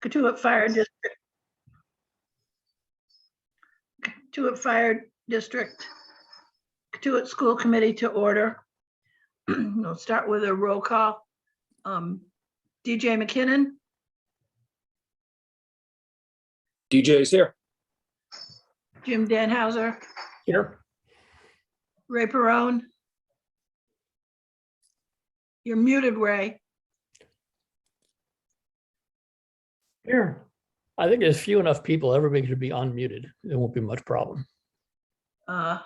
Katuitt Fire District. Katuitt Fire District. Katuitt School Committee to order. We'll start with a roll call. DJ McKinnon, DJ is here. Jim Danhauser, Here. Ray Perone. You're muted, Ray. Here. I think there's few enough people, everybody should be unmuted. There won't be much problem. Tom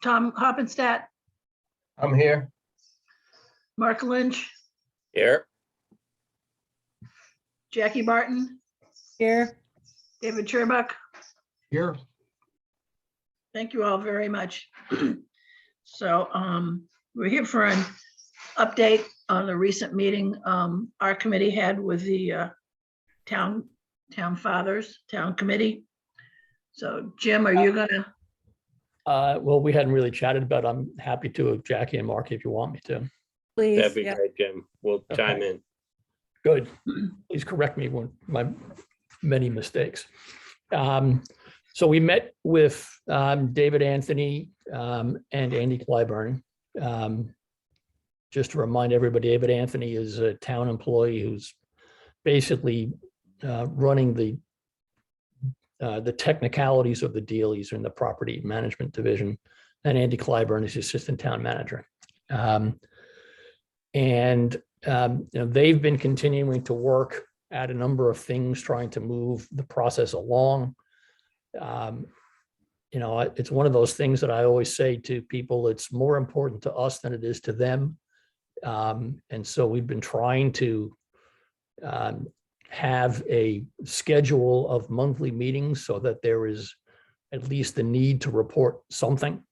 Hoppenstadt, I'm here. Mark Lynch, Here. Jackie Barton, Here. David Sherbuck. Here. Thank you all very much. So we're here for an update on the recent meeting our committee had with the town fathers, town committee. So Jim, are you gonna? Well, we hadn't really chatted about, I'm happy to, Jackie and Mark, if you want me to. Please. That'd be Yeah. great, Jim. We'll chime in. Good. Please correct me when my many mistakes. So we met with David Anthony and Andy Clyburn. Just to remind everybody, David Anthony is a town employee who's basically running the technicalities of the deal. He's in the property management division, and Andy Clyburn is the assistant town manager. They've been continuing to work at a number of things, trying to move the process along. It's one of those things that I always say to people, it's more important to us than it is to them. And so we've been trying to have a schedule of monthly meetings so that there is at least the need to report something.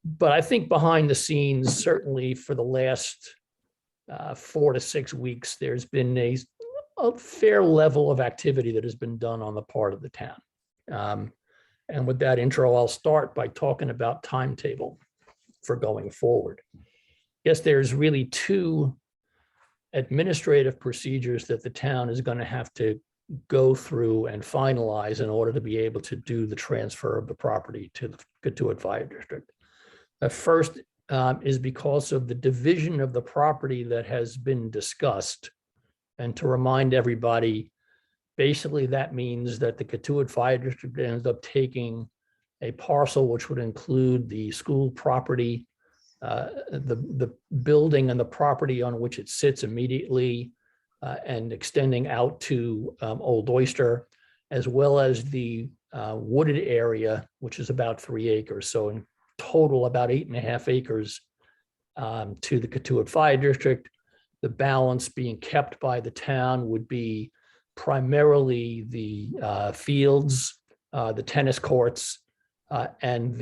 But I think behind the scenes, certainly for the last 4 to 6 weeks, there's been a fair level of activity that has been done on the part of the town. And with that intro, I'll start by talking about timetable for going forward. Yes, there's really 2 administrative procedures that the town is going to have to go through and finalize in order to be able to do the transfer of the property to the Katuitt Fire District. The first is because of the division of the property that has been discussed. And to remind everybody, basically that means that the Katuitt Fire District ends up taking a parcel which would include the school property, the building and the property on which it sits immediately, and extending out to Old Oyster, as well as the wooded area, which is about 3 acres. So in total, about 8.5 acres to the Katuitt Fire District. The balance being kept by the town would be primarily the fields, the tennis courts, and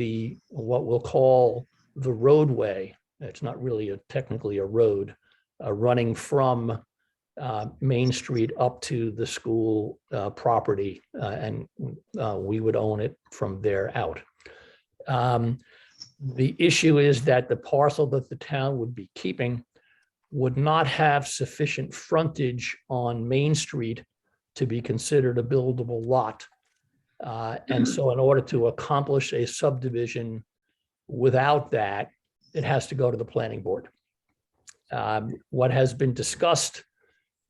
what we'll call the roadway. It's not really technically a road, running from Main Street up to the school property, and we would own it from there out. The issue is that the parcel that the town would be keeping would not have sufficient frontage on Main Street to be considered a buildable lot. And so in order to accomplish a subdivision without that, it has to go to the planning board. What has been discussed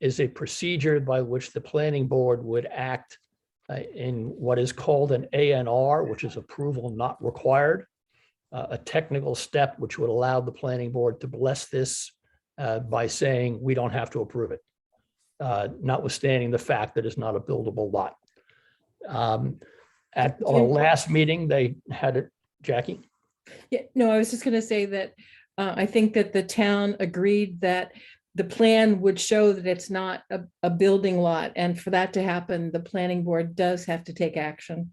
is a procedure by which the planning board would act in what is called an ANR, which is approval not required, a technical step which would allow the planning board to bless this by saying we don't have to approve it, notwithstanding the fact that it's not a buildable lot. At our last meeting, they had it, Jackie? Yeah, no, I was just going to say that I think that the town agreed that the plan would show that it's not a building lot. And for that to happen, the planning board does have to take action.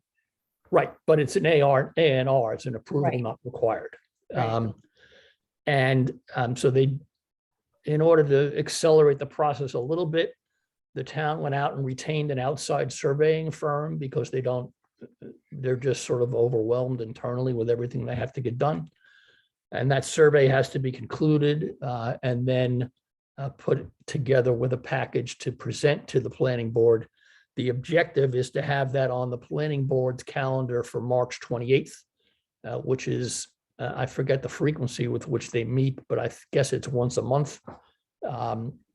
Right, but it's an ANR, it's an approval Right. not required. Right. So they, in order to accelerate the process a little bit, the town went out and retained an outside surveying firm because they're just sort of overwhelmed internally with everything they have to get done. And that survey has to be concluded, and then put together with a package to present to the planning board. The objective is to have that on the planning board's calendar for March 28th, which is, I forget the frequency with which they meet, but I guess it's once a month.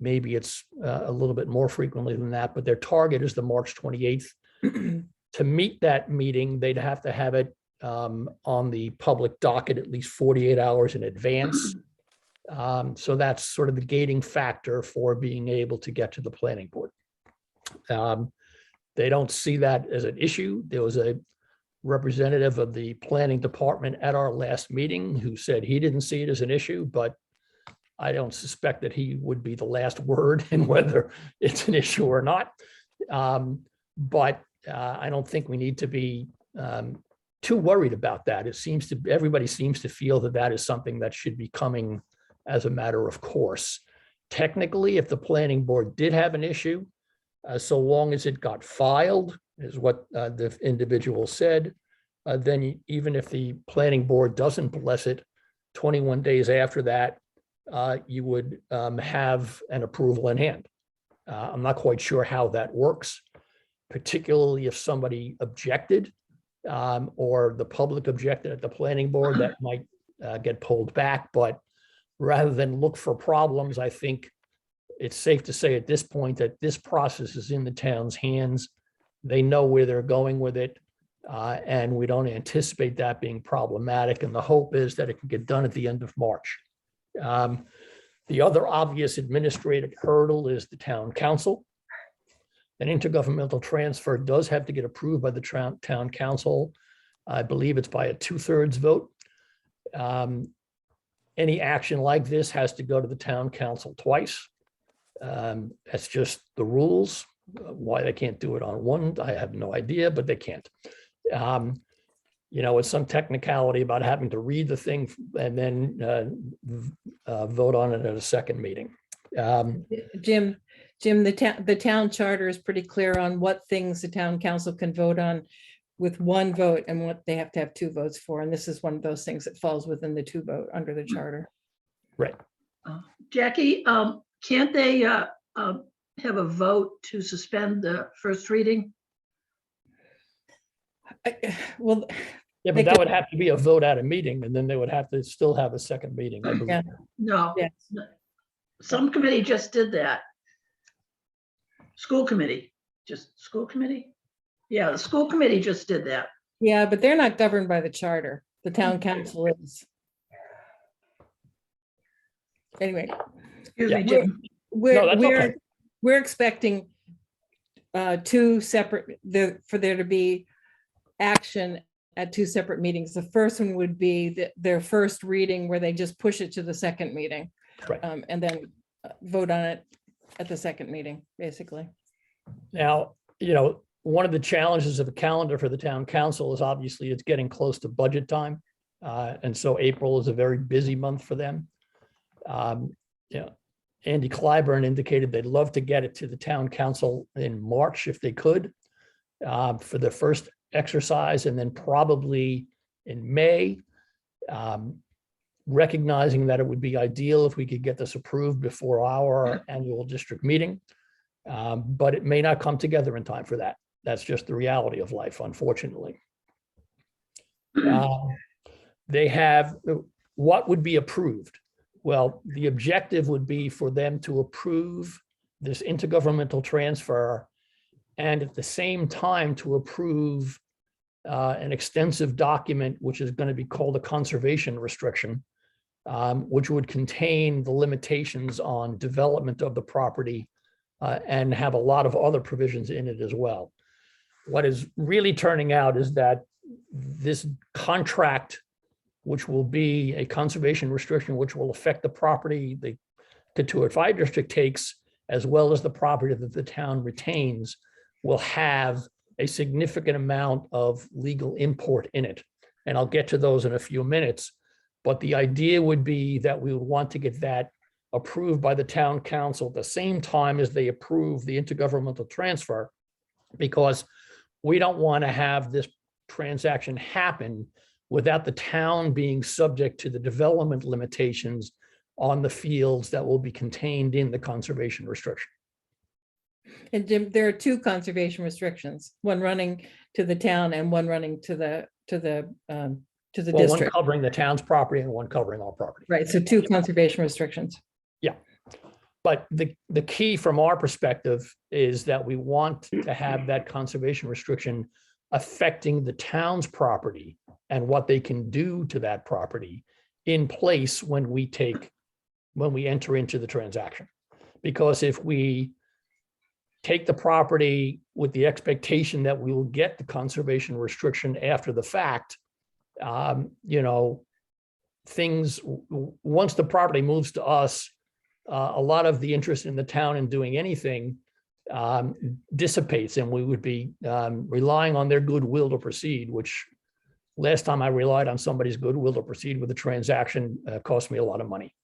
Maybe it's a little bit more frequently than that, but their target is the March 28th. To meet that meeting, they'd have to have it on the public docket at least 48 hours in advance. So that's sort of the gating factor for being able to get to the planning board. They don't see that as an issue. There was a representative of the planning department at our last meeting who said he didn't see it as an issue, but I don't suspect that he would be the last word in whether it's an issue or not. But I don't think we need to be too worried about that. Everybody seems to feel that that is something that should be coming as a matter of course. Technically, if the planning board did have an issue, so long as it got filed, is what the individual said, then even if the planning board doesn't bless it, 21 days after that, you would have an approval in hand. I'm not quite sure how that works, particularly if somebody objected or the public objected at the planning board, that might get pulled back. But rather than look for problems, I think it's safe to say at this point that this process is in the town's hands. They know where they're going with it, and we don't anticipate that being problematic. And the hope is that it can get done at the end of March. The other obvious administrative hurdle is the town council. An intergovernmental transfer does have to get approved by the town council. I believe it's by a 2/3 vote. Any action like this has to go to the town council twice. That's just the rules. Why they can't do it on one, I have no idea, but they can't. It's some technicality about having to read the thing and then vote on it at a second meeting. Jim, the town charter is pretty clear on what things the town council can vote on with one vote and what they have to have 2 votes for. And this is one of those things that falls within the 2 vote under the charter. Right. Jackie, can't they have a vote to suspend the first reading? Well, Yeah, They but that could- would have to be a vote at a meeting, and then they would have to still have a second meeting, I believe. Yeah. No, yes. some committee just did that. School committee. Yeah, the school committee just did that. Yeah, but they're not governed by the charter. The town council is. Anyway, Excuse Yeah. me, Jim. No, that's okay. we're expecting 2 separate, for there to be action at 2 separate meetings. The first one would be their first reading where they just push it to the second meeting. Right. And then vote on it at the second meeting, basically. Now, one of the challenges of the calendar for the town council is obviously it's getting close to budget time. And so April is a very busy month for them. Andy Clyburn indicated they'd love to get it to the town council in March if they could for the first exercise, and then probably in May, recognizing that it would be ideal if we could get this approved before our annual district meeting. But it may not come together in time for that. That's just the reality of life, unfortunately. They have, what would be approved? Well, the objective would be for them to approve this intergovernmental transfer and at the same time to approve an extensive document, which is going to be called a conservation restriction, which would contain the limitations on development of the property and have a lot of other provisions in it as well. What is really turning out is that this contract, which will be a conservation restriction, which will affect the property the Katuitt Fire District takes, as well as the property that the town retains, will have a significant amount of legal import in it. And I'll get to those in a few minutes. But the idea would be that we would want to get that approved by the town council at the same time as they approve the intergovernmental transfer, because we don't want to have this transaction happen without the town being subject to the development limitations on the fields that will be contained in the conservation restriction. And Jim, there are two conservation restrictions, one running to the town and one running to the Well, one district. covering the town's property and one covering our property. Right, so two conservation restrictions. But the key from our perspective is that we want to have that conservation restriction affecting the town's property and what they can do to that property in place when we enter into the transaction. Because if we take the property with the expectation that we will get the conservation restriction after the fact, things, once the property moves to us, a lot of the interest in the town in doing anything dissipates, and we would be relying on their goodwill to proceed, which last time I relied on somebody's goodwill to proceed with a transaction cost me a lot of money.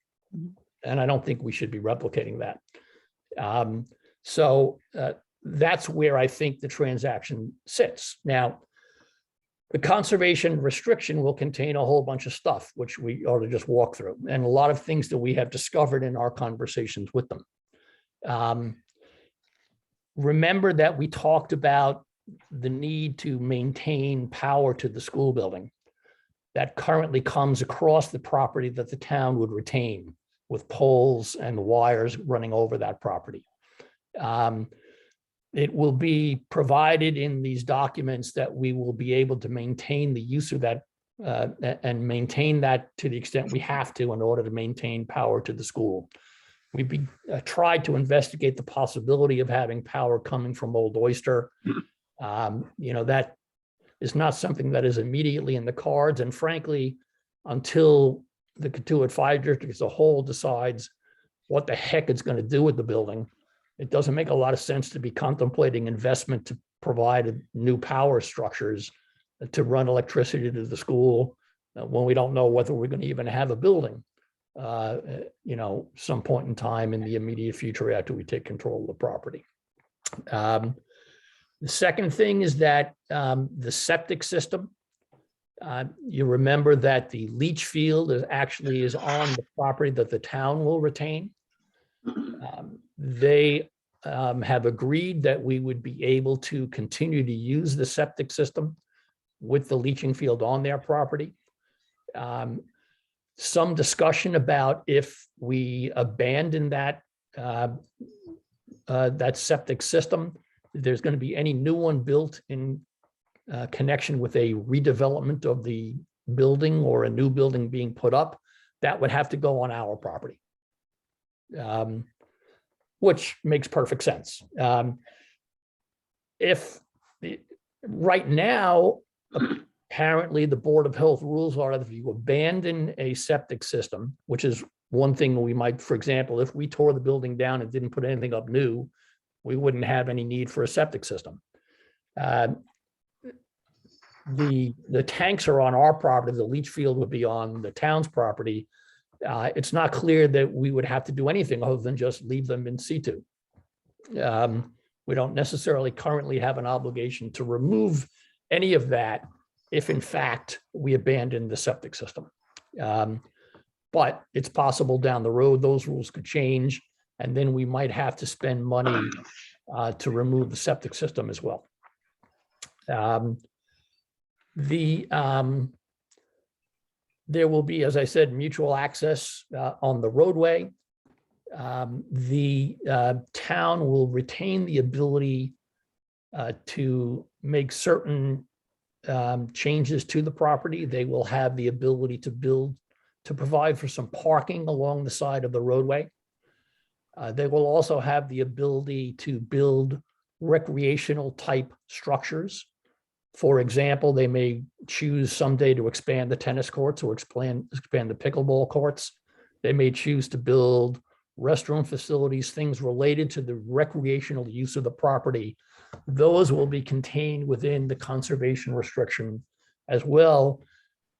And I don't think we should be replicating that. So that's where I think the transaction sits. Now, the conservation restriction will contain a whole bunch of stuff, which we ought to just walk through, and a lot of things that we have discovered in our conversations with them. Remember that we talked about the need to maintain power to the school building that currently comes across the property that the town would retain, with poles and wires running over that property. It will be provided in these documents that we will be able to maintain the use of that and maintain that to the extent we have to in order to maintain power to the school. We've tried to investigate the possibility of having power coming from Old Oyster. That is not something that is immediately in the cards. And frankly, until the Katuitt Fire District as a whole decides what the heck it's going to do with the building, it doesn't make a lot of sense to be contemplating investment to provide new power structures to run electricity to the school when we don't know whether we're going to even have a building, some point in time in the immediate future after we take control of the property. The second thing is that the septic system, you remember that the leach field is on the property that the town will retain. They have agreed that we would be able to continue to use the septic system with the leaching field on their property. Some discussion about if we abandon that septic system, there's going to be any new one built in connection with a redevelopment of the building or a new building being put up, that would have to go on our property, which makes perfect sense. Right now, apparently the Board of Health rules are that if you abandon a septic system, which is one thing we might, for example, if we tore the building down and didn't put anything up new, we wouldn't have any need for a septic system. The tanks are on our property, the leach field would be on the town's property. It's not clear that we would have to do anything other than just leave them in situ. We don't necessarily currently have an obligation to remove any of that if in fact we abandon the septic system. But it's possible down the road, those rules could change, and then we might have to spend money to remove the septic system as well. There will be, as I said, mutual access on the roadway. The town will retain the ability to make certain changes to the property. They will have the ability to provide for some parking along the side of the roadway. They will also have the ability to build recreational type structures. For example, they may choose someday to expand the tennis courts or expand the pickleball courts. They may choose to build restroom facilities, things related to the recreational use of the property. Those will be contained within the conservation restriction as well,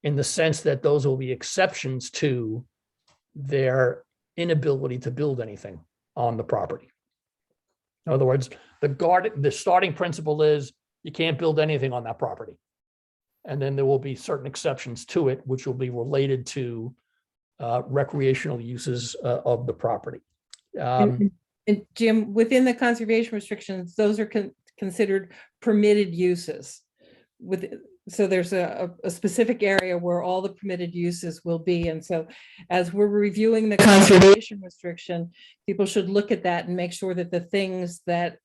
in the sense that those will be exceptions to their inability to build anything on the property. In other words, the starting principle is you can't build anything on that property. And then there will be certain exceptions to it, which will be related to recreational uses of the property. Um, And Jim, within the conservation restrictions, those are considered permitted uses. So there's a specific area where all the permitted uses will be. And so as we're reviewing the conservation restriction, people should look at that and make sure that the things that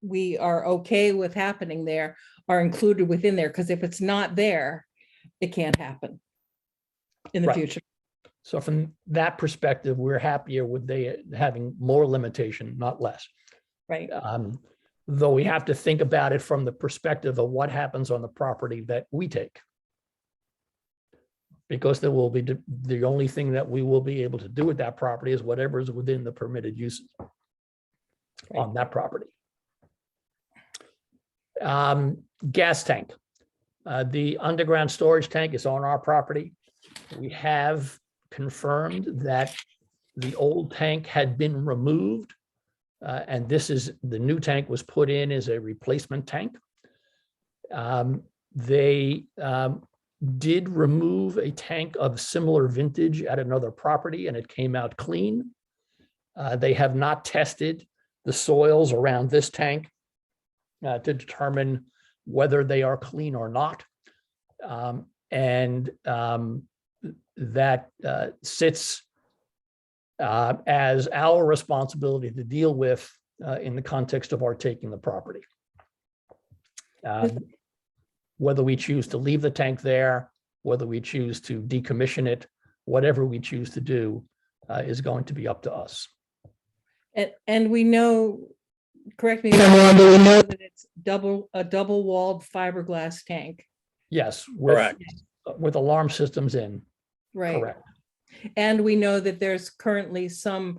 we are okay with happening there are included within there, because if it's not there, it can't happen in the Right. future. So from that perspective, we're happier with they having more limitation, not less. Right. Though we have to think about it from the perspective of what happens on the property that we take. Because there will be, the only thing that we will be able to do with that property is whatever is within the permitted uses on that property. Gas tank. The underground storage tank is on our property. We have confirmed that the old tank had been removed. And the new tank was put in as a replacement tank. They did remove a tank of similar vintage at another property and it came out clean. They have not tested the soils around this tank to determine whether they are clean or not. That sits as our responsibility to deal with in the context of our taking the property. Whether we choose to leave the tank there, whether we choose to decommission it, whatever we choose to do is going to be up to us. And we know, correct me if I'm wrong, but we know that it's a double walled fiberglass tank. Yes, Correct. with alarm systems in. Right. Correct. And we know that there's currently some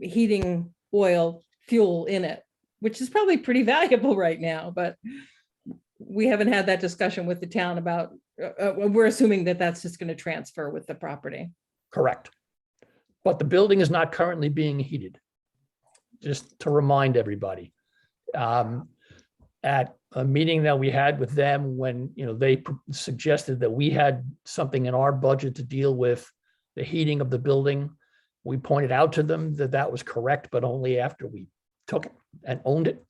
heating oil fuel in it, which is probably pretty valuable right now, but we haven't had that discussion with the town about, we're assuming that that's just going to transfer with the property. Correct. But the building is not currently being heated. Just to remind everybody. At a meeting that we had with them when they suggested that we had something in our budget to deal with the heating of the building, we pointed out to them that that was correct, but only after we took it and owned it,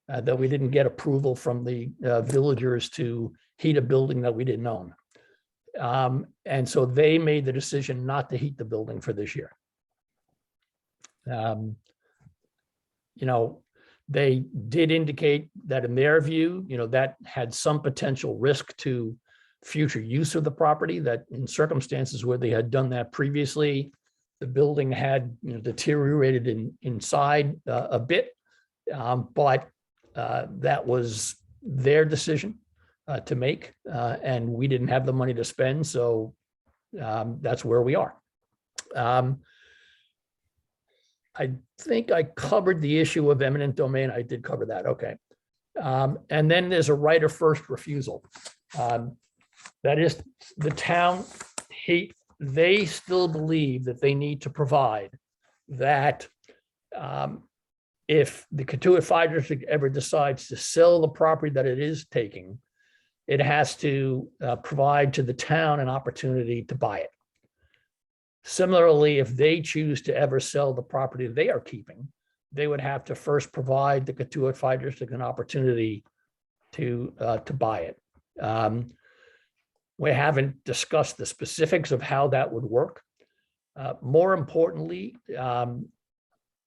that we didn't get approval from the villagers to heat a building that we didn't own. And so they made the decision not to heat the building for this year. They did indicate that in their view, that had some potential risk to future use of the property, that in circumstances where they had done that previously, the building had deteriorated inside a bit, but that was their decision to make, and we didn't have the money to spend, so that's where we are. I think I covered the issue of eminent domain. I did cover that. Okay. And then there's a right of first refusal. That is the town, they still believe that they need to provide that if the Katuitt Fire District ever decides to sell the property that it is taking, it has to provide to the town an opportunity to buy it. Similarly, if they choose to ever sell the property they are keeping, they would have to first provide the Katuitt Fire District an opportunity to buy it. We haven't discussed the specifics of how that would work. More importantly,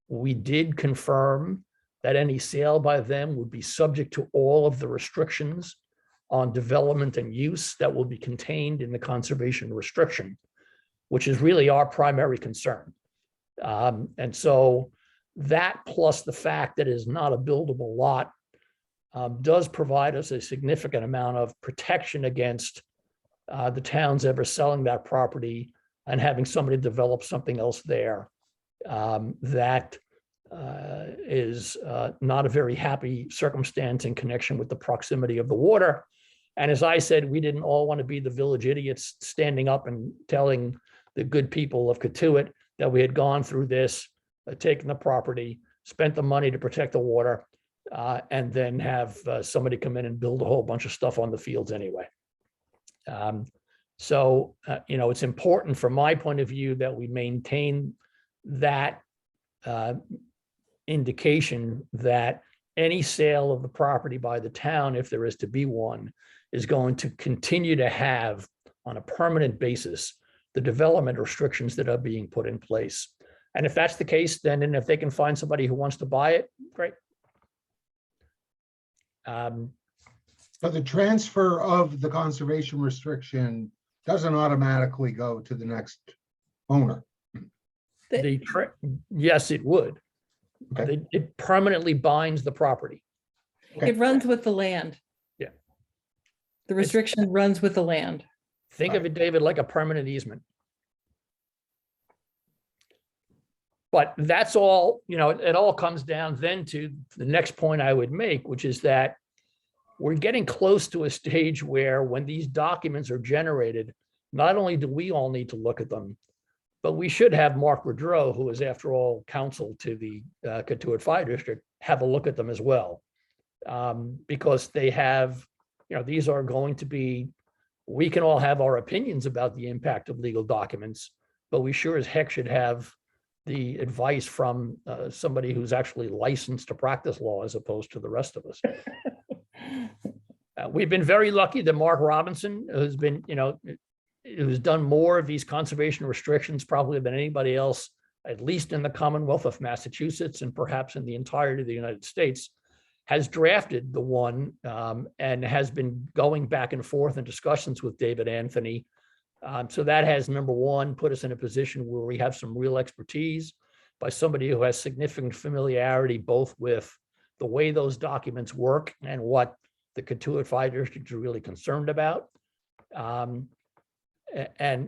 we did confirm that any sale by them would be subject to all of the restrictions on development and use that will be contained in the conservation restriction, which is really our primary concern. And so that plus the fact that it is not a buildable lot does provide us a significant amount of protection against the towns ever selling that property and having somebody develop something else there that is not a very happy circumstance in connection with the proximity of the water. And as I said, we didn't all want to be the village idiots standing up and telling the good people of Katuitt that we had gone through this, taken the property, spent the money to protect the water, and then have somebody come in and build a whole bunch of stuff on the fields anyway. So, it's important from my point of view that we maintain that indication that any sale of the property by the town, if there is to be one, is going to continue to have on a permanent basis the development restrictions that are being put in place. And if that's the case, then, and if they can find somebody who wants to buy it, great. But the transfer of the conservation restriction doesn't automatically go to the next owner. Yes, it would. Okay. It permanently binds the property. Okay. It runs with the land. Yeah. The restriction runs with the land. Think of it, David, like a permanent easement. But that's all, it all comes down then to the next point I would make, which is that we're getting close to a stage where when these documents are generated, not only do we all need to look at them, but we should have Mark Rodreau, who is after all counsel to the Katuitt Fire District, have a look at them as well. Because they have, these are going to be, we can all have our opinions about the impact of legal documents, but we sure as heck should have the advice from somebody who's actually licensed to practice law as opposed to the rest of us. We've been very lucky that Mark Robinson has been, who's done more of these conservation restrictions probably than anybody else, at least in the Commonwealth of Massachusetts and perhaps in the entirety of the United States, has drafted the one and has been going back and forth in discussions with David Anthony. So that has, number one, put us in a position where we have some real expertise by somebody who has significant familiarity both with the way those documents work and what the Katuitt Fire District is really concerned about. And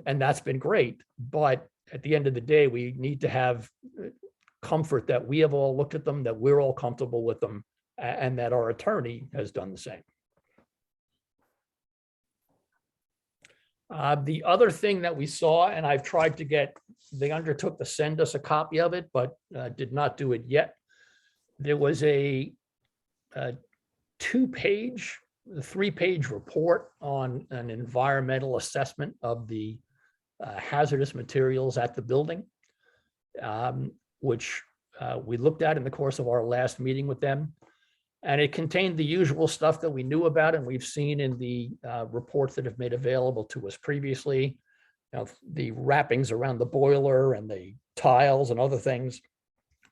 that's been great. But at the end of the day, we need to have comfort that we have all looked at them, that we're all comfortable with them, and that our attorney has done the same. The other thing that we saw, and I've tried to get, they undertook to send us a copy of it, but did not do it yet. There was a 3-page report on an environmental assessment of the hazardous materials at the building, which we looked at in the course of our last meeting with them. And it contained the usual stuff that we knew about and we've seen in the reports that have made available to us previously. The wrappings around the boiler and the tiles and other things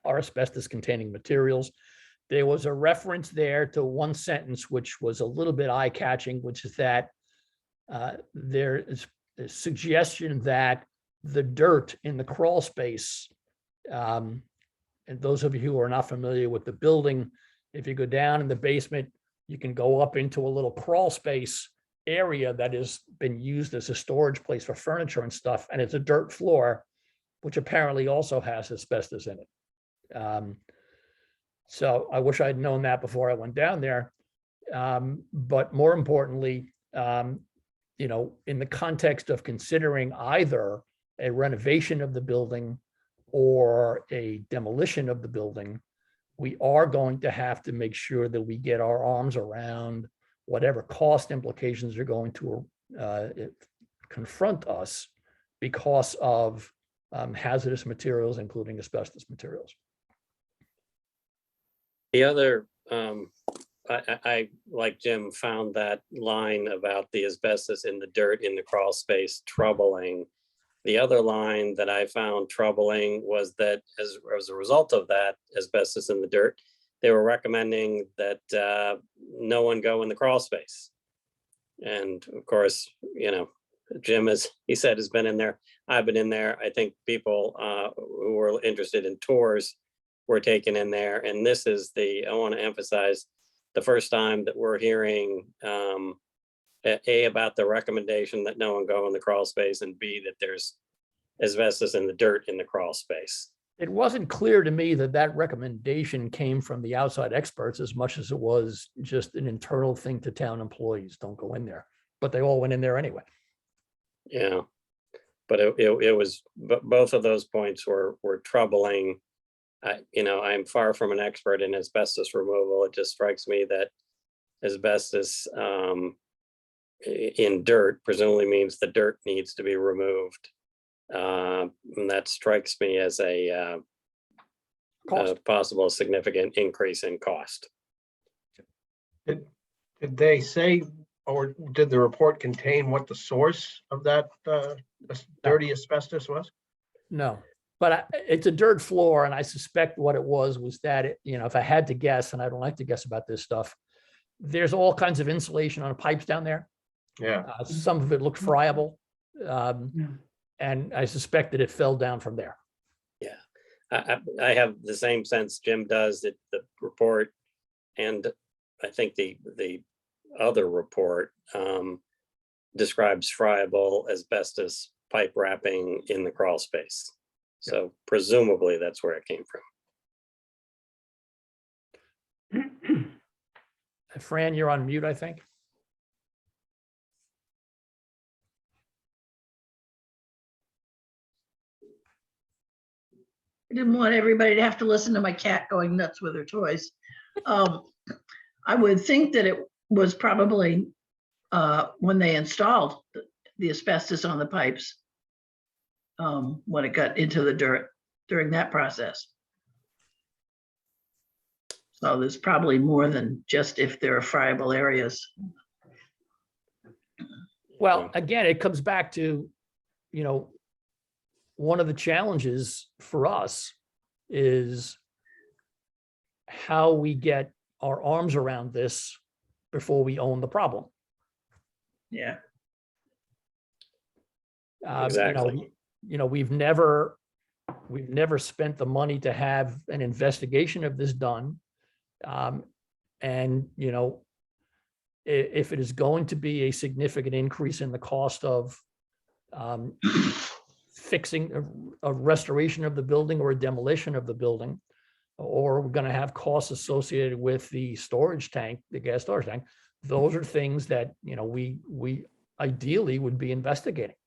are asbestos-containing materials. There was a reference there to one sentence, which was a little bit eye-catching, which is that there is a suggestion that the dirt in the crawl space, and those of you who are not familiar with the building, if you go down in the basement, you can go up into a little crawl space area that has been used as a storage place for furniture and stuff. And it's a dirt floor, which apparently also has asbestos in it. So I wish I'd known that before I went down there. But more importantly, in the context of considering either a renovation of the building or a demolition of the building, we are going to have to make sure that we get our arms around whatever cost implications are going to confront us because of hazardous materials, including asbestos materials. The other, I like Jim, found that line about the asbestos in the dirt in the crawl space troubling. The other line that I found troubling was that as a result of that asbestos in the dirt, they were recommending that no one go in the crawl space. And of course, Jim, as he said, has been in there. I've been in there. I think people who were interested in tours were taken in there. And this is I want to emphasize, the first time that we're hearing A, about the recommendation that no one go in the crawl space, and B, that there's asbestos in the dirt in the crawl space. It wasn't clear to me that that recommendation came from the outside experts as much as it was just an internal thing to town employees. Don't go in there, but they all went in there anyway. Yeah, but it was, both of those points were troubling. I'm far from an expert in asbestos removal. It just strikes me that asbestos in dirt presumably means the dirt needs to be removed. And that strikes me as a Cost. possible significant increase in cost. Did they say, or did the report contain what the source of that dirty asbestos was? No, but it's a dirt floor, and I suspect what it was that it, if I had to guess, and I don't like to guess about this stuff, there's all kinds of insulation on pipes down there. Yeah. Some of it looked friable, and I suspect that it fell down from there. I have the same sense Jim does, that the report, and I think the other report describes friable asbestos pipe wrapping in the crawl space. So presumably that's where it came from. Fran, you're on mute, I think. I didn't want everybody to have to listen to my cat going nuts with her toys. I would think that it was probably when they installed the asbestos on the pipes, when it got into the dirt during that process. So there's probably more than just if there are friable areas. Well, again, it comes back to, one of the challenges for us is how we get our arms around this before we own the problem. Yeah. Exactly. We've never spent the money to have an investigation of this done. And if it is going to be a significant increase in the cost of fixing a restoration of the building or a demolition of the building, or we're going to have costs associated with the storage tank, the gas storage tank, those are things that, we ideally would be investigating,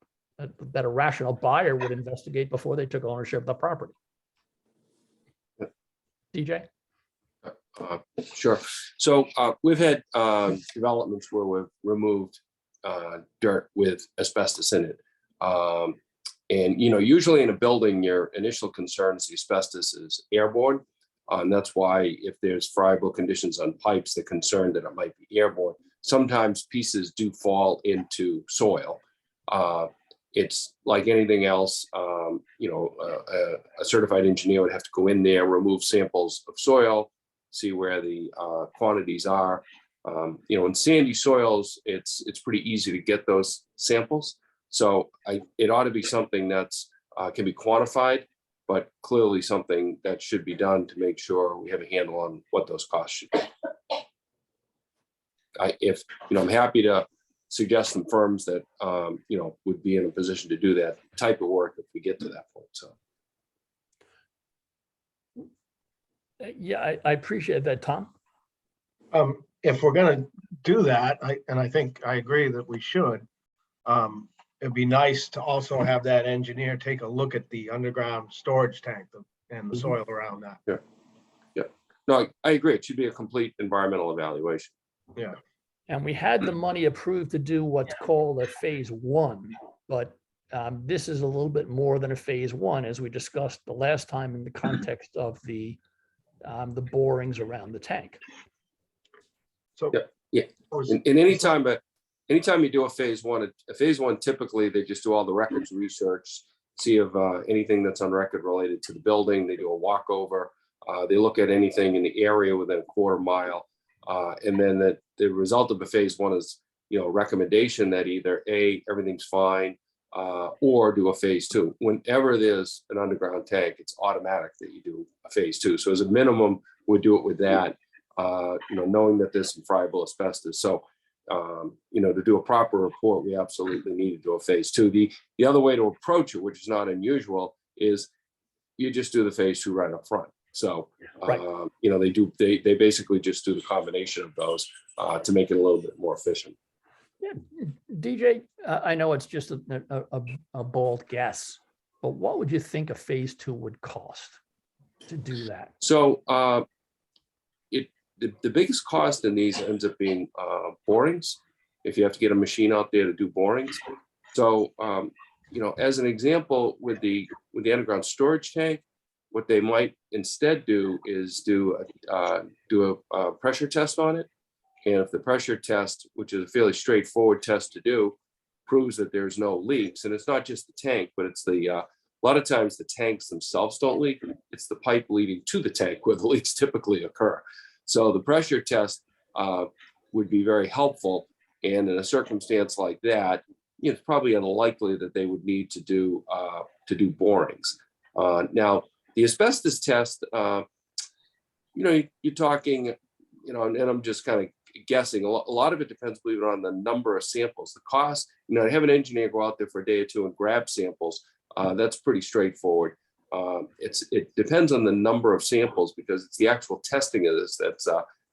that a rational buyer would investigate before they took ownership of the property. DJ? Sure. So we've had developments where we've removed dirt with asbestos in it. And, usually in a building, your initial concern is the asbestos is airborne. And that's why if there's friable conditions on pipes, they're concerned that it might be airborne. Sometimes pieces do fall into soil. It's like anything else, a certified engineer would have to go in there, remove samples of soil, see where the quantities are. In sandy soils, it's pretty easy to get those samples. So it ought to be something that's can be quantified, but clearly something that should be done to make sure we have a handle on what those costs should be. I'm happy to suggest some firms that would be in a position to do that type of work if we get to that point. So. Yeah, I appreciate that, Tom. If we're gonna do that, I think I agree that we should. It'd be nice to also have that engineer take a look at the underground storage tank and the soil around that. Yeah. No, I agree. It should be a complete environmental evaluation. Yeah. And we had the money approved to do what's called a phase one, but this is a little bit more than a phase one, as we discussed the last time in the context of the borings around the tank. So. Yeah. And anytime you do a phase one, typically they just do all the records research, see if anything that's on record related to the building. They do a walkover. They look at anything in the area within a quarter mile. And then the result of a phase one is, recommendation that either A, everything's fine, or do a phase two. Whenever there's an underground tank, it's automatic that you do a phase two. So as a minimum, we'd do it with that, knowing that there's some friable asbestos. So, to do a proper report, we absolutely need to do a phase two. The other way to approach it, which is not unusual, is you just do the phase two right up front. So, Right. They basically just do the combination of those to make it a little bit more efficient. Yeah, DJ, I know it's just a bold guess, but what would you think a phase two would cost to do that? So the biggest cost in these ends up being borings. if you have to get a machine out there to do borings. So, as an example, with the underground storage tank, what they might instead do is do a pressure test on it. And if the pressure test, which is a fairly straightforward test to do, proves that there's no leaks, and it's not just the tank, but it's a lot of times the tanks themselves don't leak. It's the pipe leading to the tank where the leaks typically occur. So the pressure test would be very helpful. And in a circumstance like that, it's probably unlikely that they would need to do borings. Now, the asbestos test, you're talking, and I'm just kind of guessing. A lot of it depends, believe it or not, on the number of samples. The cost, to have an engineer go out there for a day or two and grab samples, that's pretty straightforward. It depends on the number of samples, because it's the actual testing of this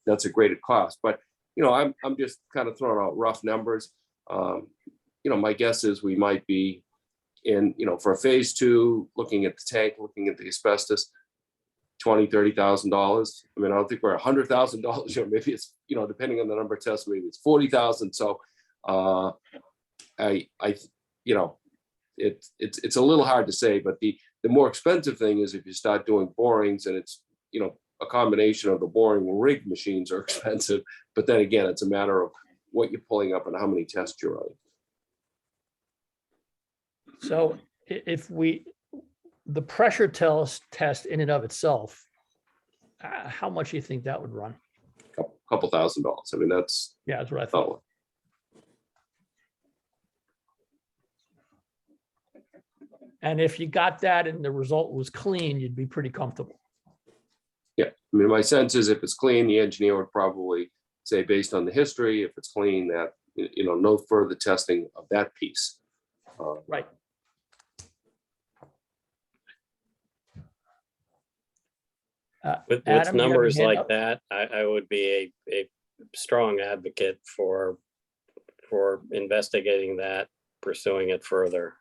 that's a greater cost. But I'm just kind of throwing out rough numbers. My guess is we might be in, for a phase 2, looking at the tank, looking at the asbestos, $20,000-$30,000. I mean, I don't think we're $100,000. Maybe it's, depending on the number of tests, maybe it's 40,000. So it's a little hard to say, but the more expensive thing is if you start doing borings, and it's, a combination of the boring rig machines are expensive, but then again, it's a matter of what you're pulling up and how many tests you're running. So if the pressure test in and of itself, how much do you think that would run? Couple $1,000. I mean, that's what I thought. And if you got that and the result was clean, you'd be pretty comfortable. Yeah, I mean, my sense is if it's clean, the engineer would probably say, based on the history, if it's clean, that, no further testing of that piece. Right. With Adam, you have your numbers hand like up? that, I would be a strong advocate for investigating that, pursuing it further.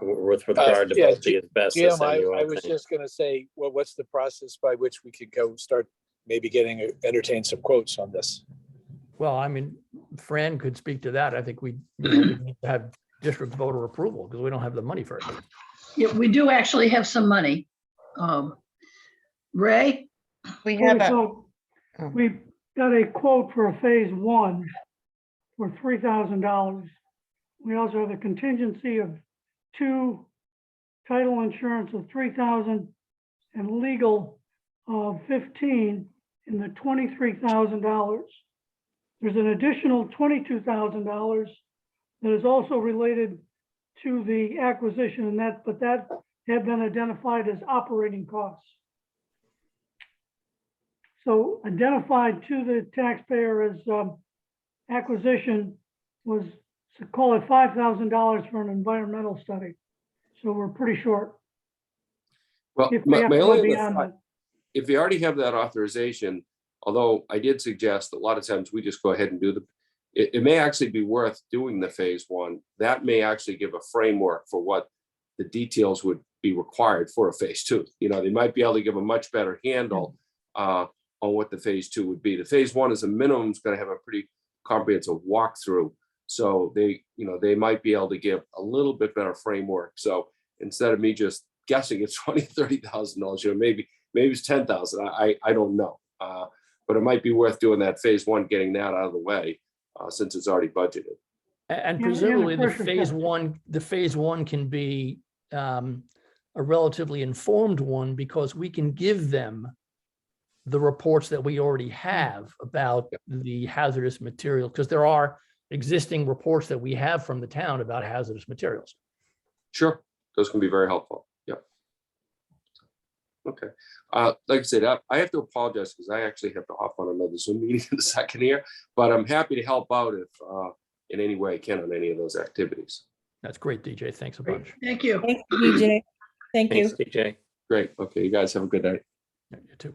With regard to Yeah, both the asbestos Jim, and I the oil was tank. just gonna say, well, what's the process by which we could go start maybe entertain some quotes on this? Well, I mean, Fran could speak to that. I think we need to have district voter approval because we don't have the money for it. Yeah, we do actually have some money. Ray? We have a, So we got a quote for a phase 1 for $3,000. We also have a contingency of 2, title insurance of $3,000, and legal of $15, in the $23,000. There's an additional $22,000 that is also related to the acquisition, but that had been identified as operating costs. So identified to the taxpayer as acquisition was, to call it $5,000 for an environmental study. So we're pretty short. Well, If we my have to go only other beyond thought, if we already have that authorization, although I did suggest that a lot of times we just go ahead and do it may actually be worth doing the phase 1. That may actually give a framework for what the details would be required for a phase 2. They might be able to give a much better handle on what the phase 2 would be. The phase 1 is a minimum, is going to have a pretty comprehensive walkthrough. So they might be able to give a little bit better framework. So instead of me just guessing it's $20,000-$30,000, maybe it's $10,000. I don't know. But it might be worth doing that phase 1, getting that out of the way, since it's already budgeted. And the presumably the pressure phase one can be a relatively informed one, because we can give them the reports that we already have about the hazardous material, because there are existing reports that we have from the town about hazardous materials. Sure, those can be very helpful. Yeah. Okay. Like I said, I have to apologize because I actually have to hop on another Zoom meeting in a second here, but I'm happy to help out if in any way I can on any of those activities. That's great, DJ. Thanks a bunch. Thank you. Thank you, DJ. Thank you. Thanks, DJ. Great. Okay, you guys have a good night. Yeah, you too.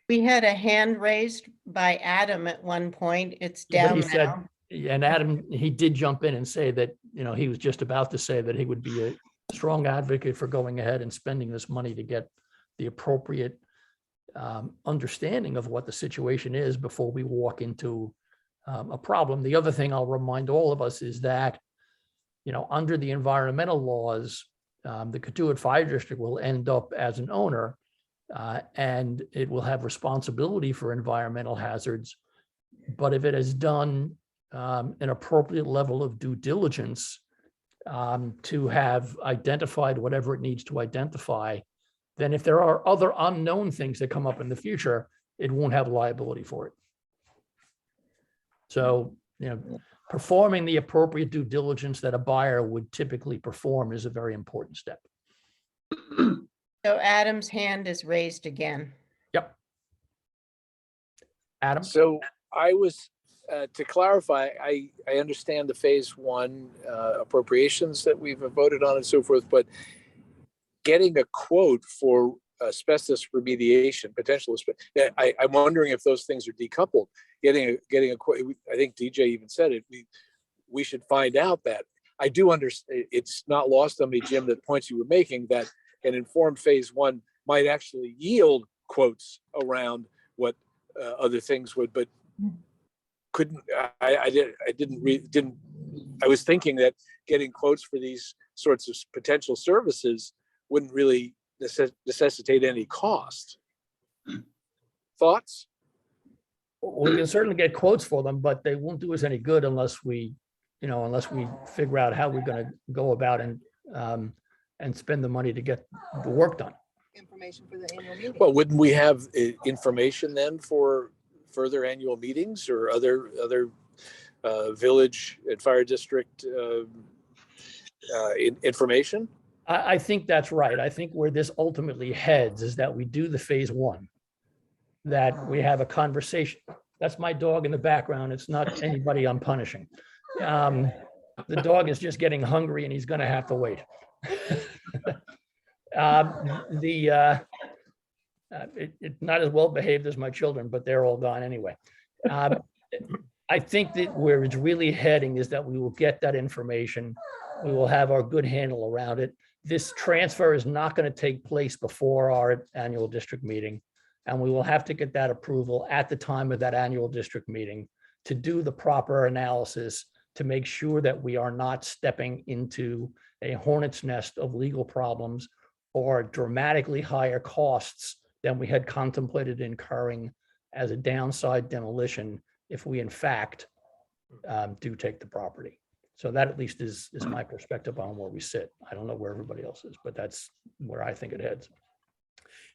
we had a hand raised by Adam at one point. It's Yeah, but down he said, now. and Adam, he did jump in and say that, he was just about to say that he would be a strong advocate for going ahead and spending this money to get the appropriate understanding of what the situation is before we walk into a problem. The other thing I'll remind all of us is that, under the environmental laws, the Katuitt Fire District will end up as an owner, and it will have responsibility for environmental hazards. But if it has done an appropriate level of due diligence to have identified whatever it needs to identify, then if there are other unknown things that come up in the future, it won't have liability for it. So, performing the appropriate due diligence that a buyer would typically perform is a very important step. So Adam's hand is raised again. Yep. Adam? So I was, to clarify, I understand the phase one appropriations that we've voted on and so forth, but getting a quote for asbestos remediation, I'm wondering if those things are decoupled. Getting a quote, I think DJ even said it, we should find out that. I do understand, it's not lost on me, Jim, that points you were making, that an informed phase one might actually yield quotes around what other things would, but I was thinking that getting quotes for these sorts of potential services wouldn't really necessitate any cost. Thoughts? We can certainly get quotes for them, but they won't do us any good unless we figure out how we're going to go about and spend the money to get the work done. Information for the annual meeting. Well, wouldn't we have information then for further annual meetings or other village and fire district information? I think that's right. I think where this ultimately heads is that we do the phase one, that we have a conversation. That's my dog in the background. It's not anybody I'm punishing. The dog is just getting hungry and he's going to have to wait. It's not as well behaved as my children, but they're all gone anyway. I think that where it's really heading is that we will get that information. We will have our good handle around it. This transfer is not going to take place before our annual district meeting, and we will have to get that approval at the time of that annual district meeting to do the proper analysis to make sure that we are not stepping into a hornet's nest of legal problems or dramatically higher costs than we had contemplated incurring as a downside demolition if we in fact do take the property. So that at least is my perspective on where we sit. I don't know where everybody else is, but that's where I think it heads.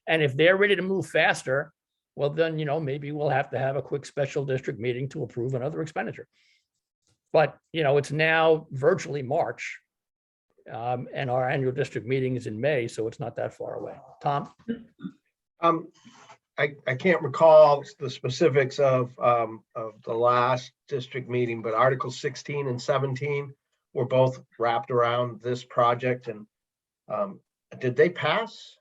And if they're ready to move faster, well, then, maybe we'll have to have a quick special district meeting to approve another expenditure. But, it's now virtually March, and our annual district meeting is in May, so it's not that far away. Tom? I can't recall the specifics of the last district meeting, but Articles 16 and 17 were both wrapped around this project. And did they pass?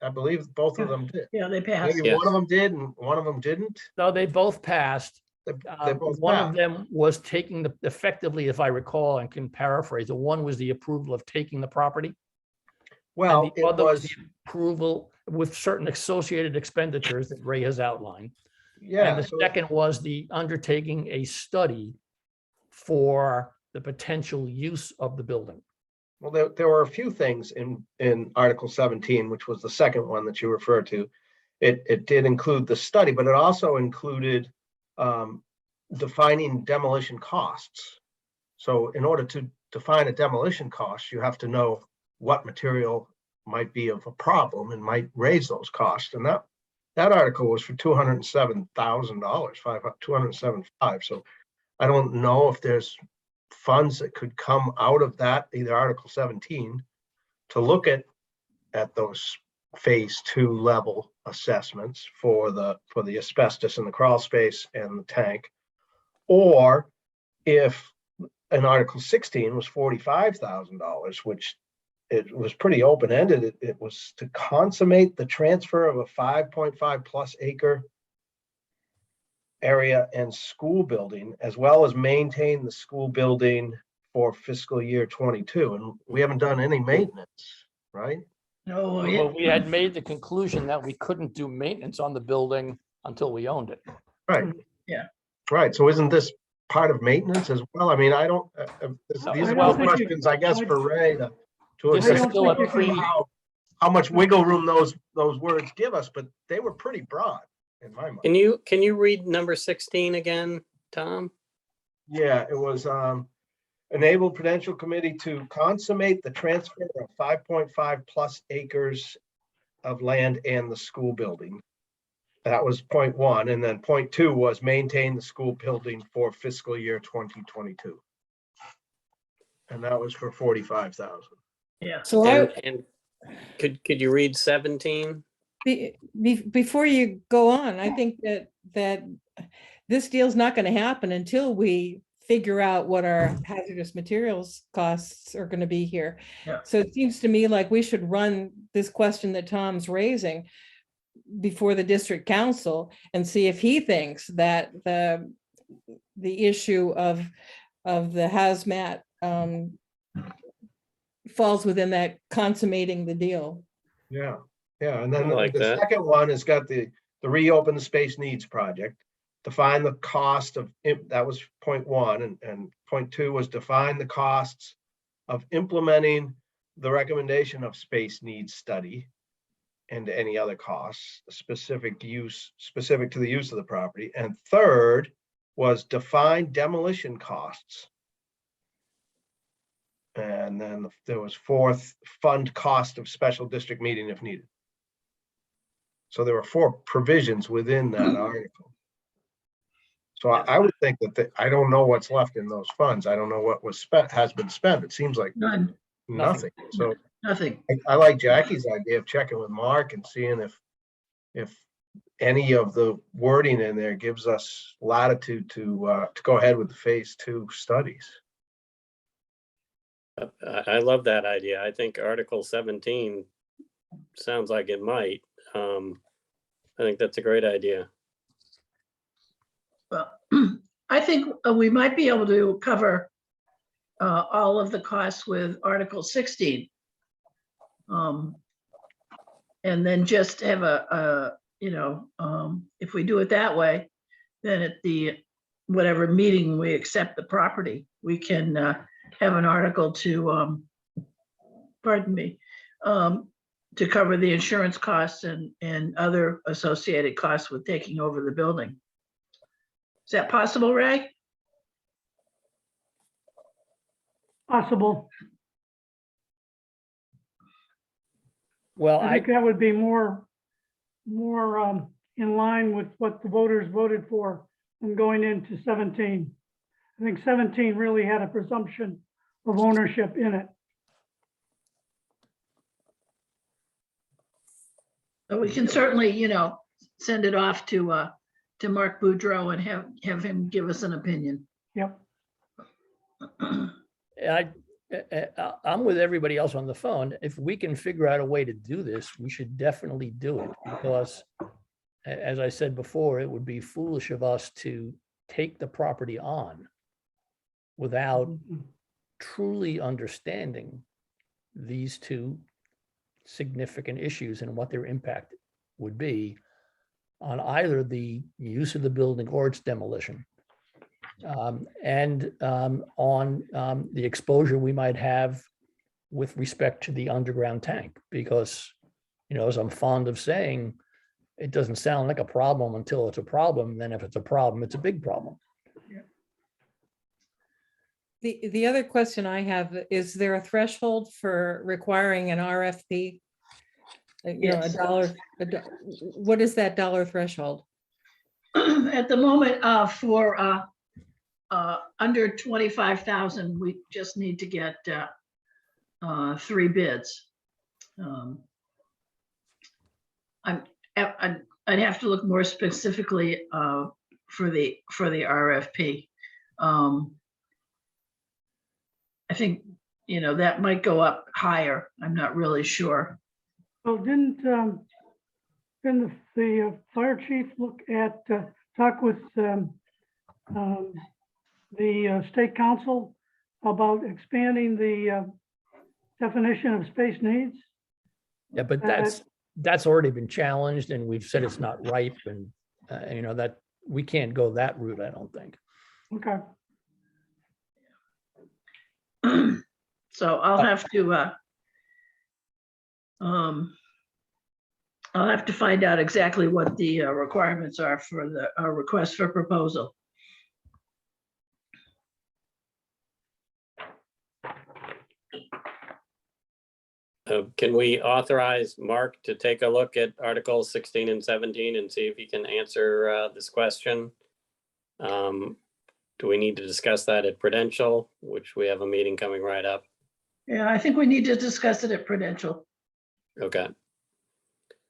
I believe both of them did. Yeah, they passed. Maybe Yes. one of them did and one of them didn't. No, they both passed. They both One of passed. them was taking effectively, if I recall and can paraphrase, the one was the approval of taking the property. Well, And the it other was, the approval with certain associated expenditures that Ray has outlined. yeah. And the so- second was the undertaking a study for the potential use of the building. Well, there were a few things in Article 17, which was the second one that you referred to. It did include the study, but it also included defining demolition costs. So in order to define a demolition cost, you have to know what material might be of a problem and might raise those costs. And that article was for $207,000, $207,500. So I don't know if there's funds that could come out of that, either Article 17, to look at those phase 2 level assessments for the asbestos in the crawl space and the tank, or if an Article 16 was $45,000, which it was pretty open-ended. It was to consummate the transfer of a 5.5 plus acre area and school building, as well as maintain the school building for fiscal year 22. And we haven't done any maintenance, right? Oh, Well, we had made the conclusion that we couldn't do maintenance on the building until we owned it. Right. Yeah. Right, so isn't this part of maintenance as well? I mean, I don't, these I are don't all think you- questions, I guess, for Ray to This I is address. don't still think a you can- pre, How much wiggle room those words give us, but they were pretty broad in my mind. Can you read number 16 again, Tom? Yeah, it was, enable Prudential Committee to consummate the transfer of 5.5 plus acres of land and the school building. That was point one, and then point two was maintain the school building for fiscal year 2022. And that was for 45,000. Yeah. So And could you read 17? before you go on, I think that this deal's not going to happen until we figure out what our hazardous materials costs are going to be here. Yeah. So it seems to me like we should run this question that Tom's raising before the district council and see if he thinks that the issue of the hazmat falls within that consummating the deal. Yeah, and then I like the that. second one has got the reopen the space needs project. Define the cost of, that was point one, and point two was define the costs of implementing the recommendation of space needs study and any other costs specific to the use of the property. And third was define demolition costs. And then there was fourth, fund cost of special district meeting if needed. So there were four provisions within that article. So I would think that I don't know what's left in those funds. I don't know what was spent, has been spent. It seems like None, nothing. So nothing. I like Jackie's idea of checking with Mark and seeing if any of the wording in there gives us latitude to go ahead with the phase 2 studies. I love that idea. I think Article 17 sounds like it might. I think that's a great idea. Well, I think we might be able to cover all of the costs with Article 16. And then just have if we do it that way, then at the whatever meeting we accept the property, we can have an article to, to cover the insurance costs and other associated costs with taking over the building. Is that possible, Ray? Possible. well, I think that would be more in line with what the voters voted for than going into 17. I think 17 really had a presumption of ownership in it. But we can certainly, send it off to Mark Boudreau and have him give us an opinion. Yep. I'm with everybody else on the phone. If we can figure out a way to do this, we should definitely do it because, as I said before, it would be foolish of us to take the property on without truly understanding these two significant issues and what their impact would be on either the use of the building or its demolition. And on the exposure we might have with respect to the underground tank, because, as I'm fond of saying, it doesn't sound like a problem until it's a problem. Then if it's a problem, it's a big problem. The other question I have, is there a threshold for requiring an RFP? Yes. What is that dollar threshold? At the moment, for under 25,000, we just need to get 3 bids. I'd have to look more specifically for the RFP. I think, that might go up higher. I'm not really sure. Well, didn't the fire chief talk with the state council about expanding the definition of space needs? Yeah, but And that's already been challenged and we've said it's not ripe and, you know, that we can't go that route, I don't think. Okay, So I'll have to find out exactly what the requirements are for the request for proposal. Can we authorize Mark to take a look at Articles 16 and 17 and see if he can answer this question? Do we need to discuss that at Prudential, which we have a meeting coming right up? Yeah, I think we need to discuss it at Prudential. Okay,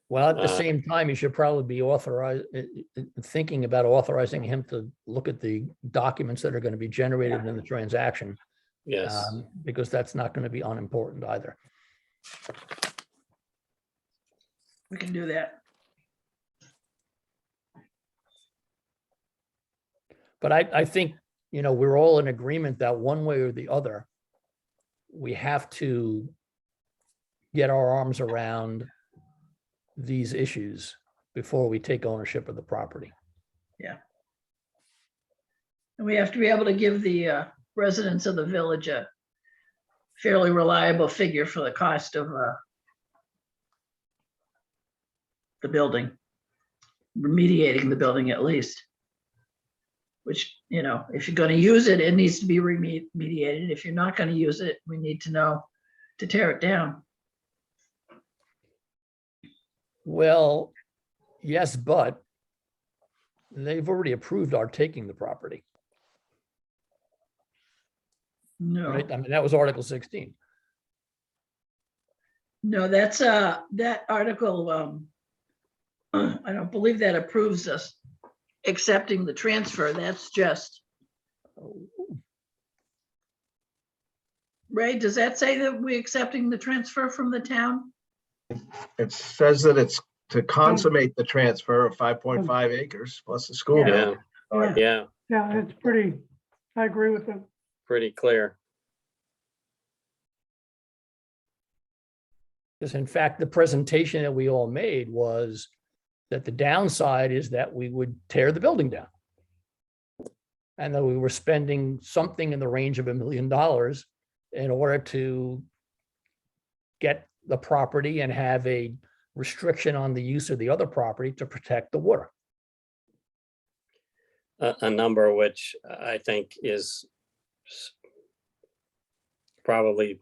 Well, at the same time, you should probably be thinking about authorizing him to look at the documents that are going to be generated in the transaction. yes. Because that's not going to be unimportant either. We can do that. But I think, you know, we're all in agreement that one way or the other, we have to get our arms around these issues before we take ownership of the property. And we have to be able to give the residents of the village a fairly reliable figure for the cost of the building, remediating the building at least. Which, you know, if you're going to use it, it needs to be remediated. If you're not going to use it, we need to know to tear it down. Well, yes, but they've already approved our taking the property, No, right? I mean, that was Article 16. no, that's that article. I don't believe that approves us accepting the transfer. That's just. Ray, does that say that we're accepting the transfer from the town? It says that it's to consummate the transfer of 5.5 acres plus the school Yeah. building. Yeah, yeah, yeah, it's pretty, I agree with them. pretty clear. Because in fact, the presentation that we all made was that the downside is that we would tear the building down. And that we were spending something in the range of $1 million in order to get the property and have a restriction on the use of the other property to protect the water. A number which I think is probably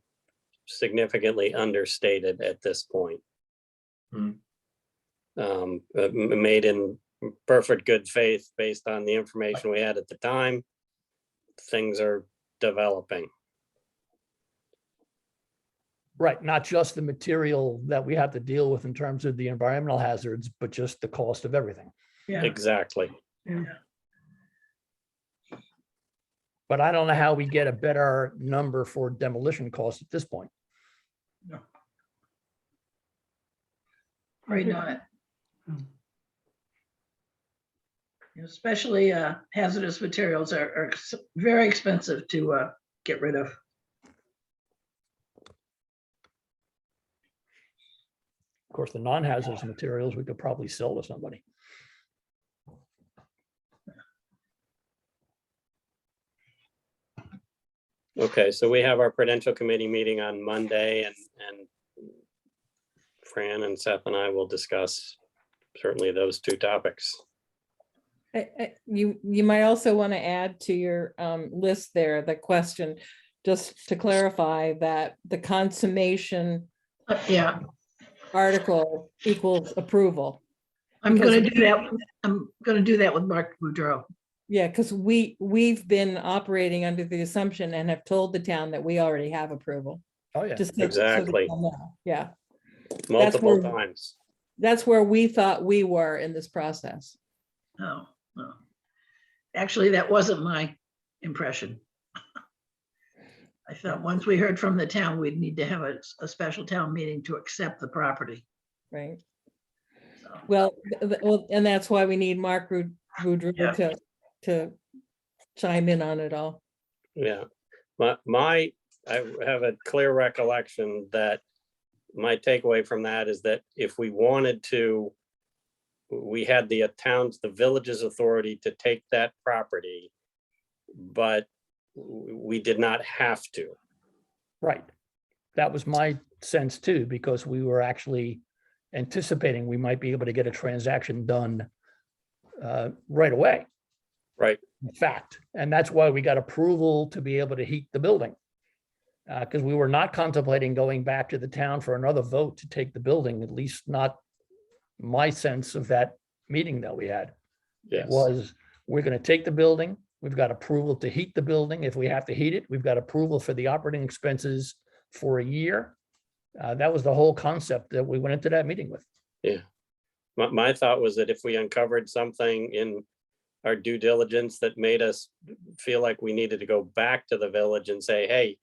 significantly understated at this point. Made in perfect good faith based on the information we had at the time. Things are developing. Right, not just the material that we have to deal with in terms of the environmental hazards, but just the cost of everything. Yeah. Exactly. But I don't know how we get a better number for demolition costs at this point. No. Right on it. Especially hazardous materials are very expensive to get rid of. Of course, the non-hazardous materials we could probably sell to somebody. Okay, so we have our Prudential Committee meeting on Monday and Fran and Seth and I will discuss certainly those two topics. You might also want to add to your list there, the question, just to clarify that the consummation Yeah, article equals approval. I'm Because going to do that. I'm going to do that with Mark Boudreau. Yeah, because we've been operating under the assumption and have told the town that we already have approval. Oh, yeah. Just so the Exactly. town know. Yeah, Multiple where- times. that's where we thought we were in this process. Oh, no. Actually, that wasn't my impression. I thought once we heard from the town, we'd need to have a special town meeting to accept the property. Right. So, Well, and that's why we need Mark Boudreau Yeah. to chime in on it all. Yeah, I have a clear recollection that my takeaway from that is that if we wanted to, we had the towns, the village's authority to take that property, but we did not have to. Right. That was my sense too, because we were actually anticipating we might be able to get a transaction done right away. Right. In fact, and that's why we got approval to be able to heat the building. Because we were not contemplating going back to the town for another vote to take the building, at least not my sense of that meeting that we had. It Yes. was, we're going to take the building. We've got approval to heat the building. If we have to heat it, we've got approval for the operating expenses for a year. That was the whole concept that we went into that meeting with. Yeah. My thought was that if we uncovered something in our due diligence that made us feel like we needed to go back to the village and say, hey,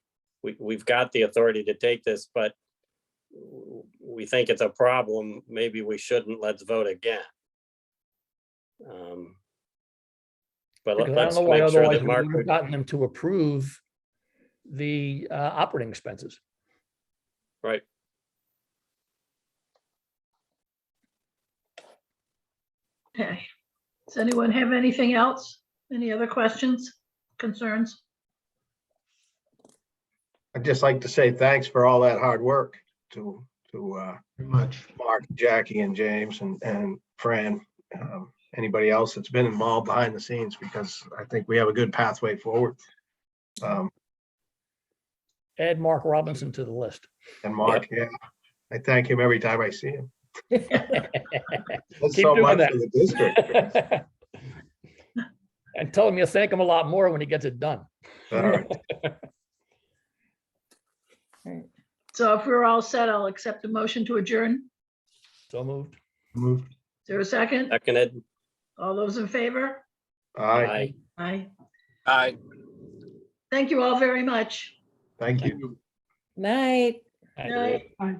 we've got the authority to take this, but we think it's a problem, maybe we shouldn't, let's vote again. But Because I don't let's know why make sure otherwise that we Mark, would have gotten them to approve the operating expenses. right, Okay. Does anyone have anything else? Any other questions, concerns? I'd just like to say thanks for all that hard work to Very much. Mark, Jackie, and James, and Fran. Anybody else that's been involved behind the scenes, because I think we have a good pathway forward. Add Mark Robinson to the list. And Mark, yeah, I thank him every time I see him. That's Keep so doing much that. for the district. And tell him you'll thank him a lot more when he gets it done. All right. So if we're all set, I'll accept a motion to adjourn. So moved. Moved. Is there a second? seconded. All those in favor? Aye, Aye. Aye. Thank you all very much. thank you. Night. Aye. Night. Aye.